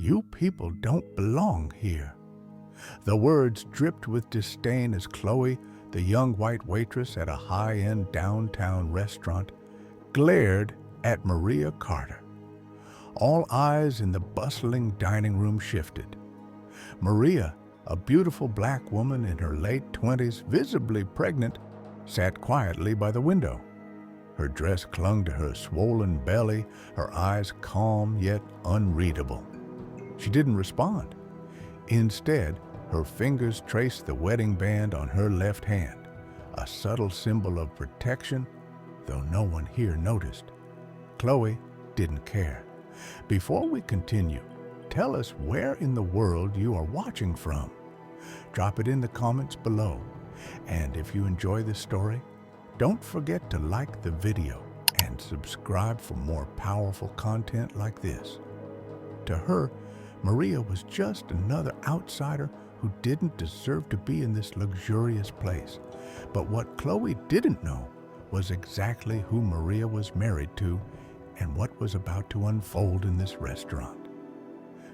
"You people don't belong here." The words dripped with disdain as Chloe, the young white waitress at a high-end downtown restaurant, glared at Maria Carter. All eyes in the bustling dining room shifted. Maria, a beautiful black woman in her late 20s, visibly pregnant, sat quietly by the window. Her dress clung to her swollen belly, her eyes calm yet unreadable. She didn't respond. Instead, her fingers traced the wedding band on her left hand, a subtle symbol of protection, though no one here noticed. Chloe didn't care. Before we continue, tell us where in the world you are watching from. Drop it in the comments below. And if you enjoy this story, don't forget to like the video and subscribe for more powerful content like this. To her, Maria was just another outsider who didn't deserve to be in this luxurious place. But what Chloe didn't know was exactly who Maria was married to and what was about to unfold in this restaurant.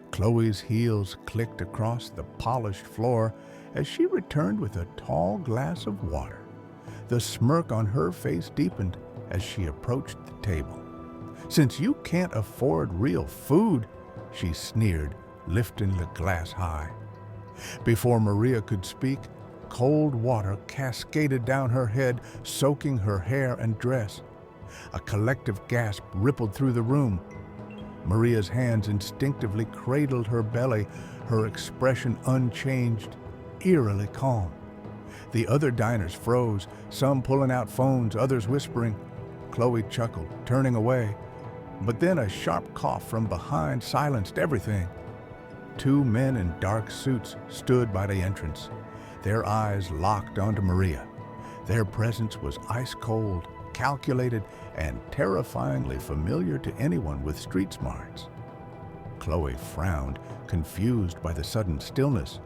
Chloe's heels clicked across the polished floor as she returned with a tall glass of water. The smirk on her face deepened as she approached the table. "Since you can't afford real food," she sneered, lifting the glass high. Before Maria could speak, cold water cascaded down her head, soaking her hair and dress. A collective gasp rippled through the room. Maria's hands instinctively cradled her belly, her expression unchanged, eerily calm. The other diners froze, some pulling out phones, others whispering. Chloe chuckled, turning away. But then a sharp cough from behind silenced everything. Two men in dark suits stood by the entrance, their eyes locked onto Maria. Their presence was ice cold, calculated, and terrifyingly familiar to anyone with street smarts. Chloe frowned, confused by the sudden stillness.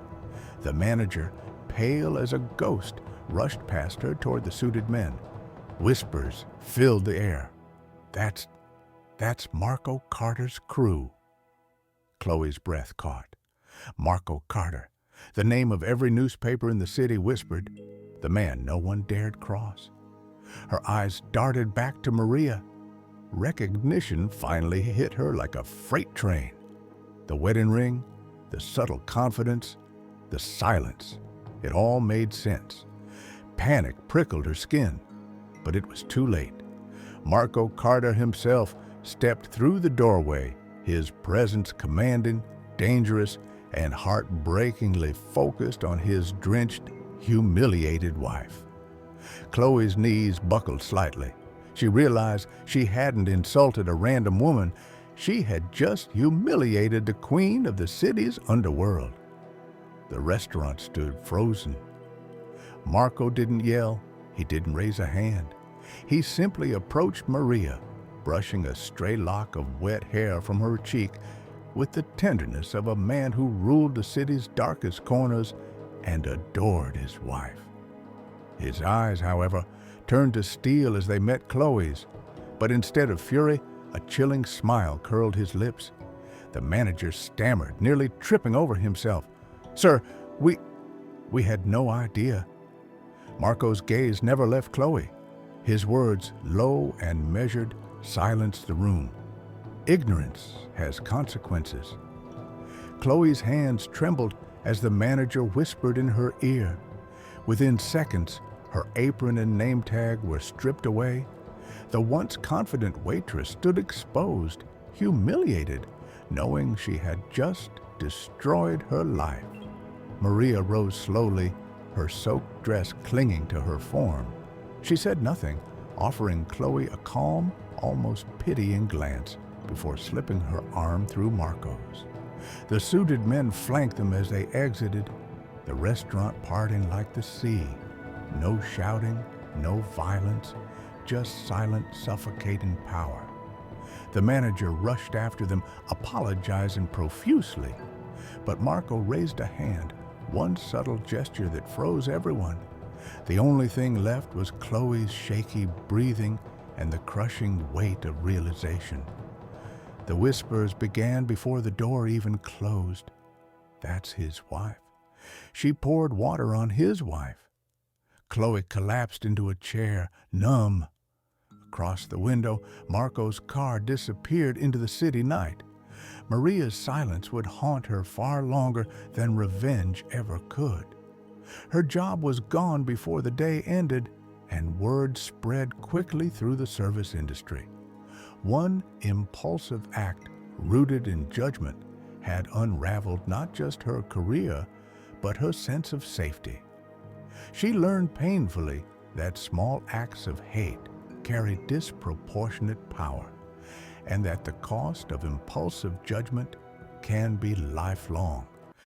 The manager, pale as a ghost, rushed past her toward the suited men. Whispers filled the air. That's Marco Carter's crew." Chloe's breath caught. Marco Carter, the name of every newspaper in the city whispered, the man no one dared cross. Her eyes darted back to Maria. Recognition finally hit her like a freight train. The wedding ring, the subtle confidence, the silence. It all made sense. Panic prickled her skin, but it was too late. Marco Carter himself stepped through the doorway, his presence commanding, dangerous, and heartbreakingly focused on his drenched, humiliated wife. Chloe's knees buckled slightly. She realized she hadn't insulted a random woman. She had just humiliated the queen of the city's underworld. The restaurant stood frozen. Marco didn't yell. He didn't raise a hand. He simply approached Maria, brushing a stray lock of wet hair from her cheek with the tenderness of a man who ruled the city's darkest corners and adored his wife. His eyes, however, turned to steel as they met Chloe's, but instead of fury, a chilling smile curled his lips. The manager stammered, nearly tripping over himself. "Sir, we had no idea." Marco's gaze never left Chloe. His words, low and measured, silenced the room. Ignorance has consequences. Chloe's hands trembled as the manager whispered in her ear. Within seconds, her apron and name tag were stripped away. The once confident waitress stood exposed, humiliated, knowing she had just destroyed her life. Maria rose slowly, her soaked dress clinging to her form. She said nothing, offering Chloe a calm, almost pitying glance before slipping her arm through Marco's. The suited men flanked them as they exited, the restaurant parting like the sea. No shouting, no violence, just silent, suffocating power. The manager rushed after them, apologizing profusely. But Marco raised a hand, one subtle gesture that froze everyone. The only thing left was Chloe's shaky breathing and the crushing weight of realization. The whispers began before the door even closed. That's his wife. She poured water on his wife. Chloe collapsed into a chair, numb. Across the window, Marco's car disappeared into the city night. Maria's silence would haunt her far longer than revenge ever could. Her job was gone before the day ended, and word spread quickly through the service industry. One impulsive act, rooted in judgment, had unraveled not just her career, but her sense of safety. She learned painfully that small acts of hate carry disproportionate power, and that the cost of impulsive judgment can be lifelong.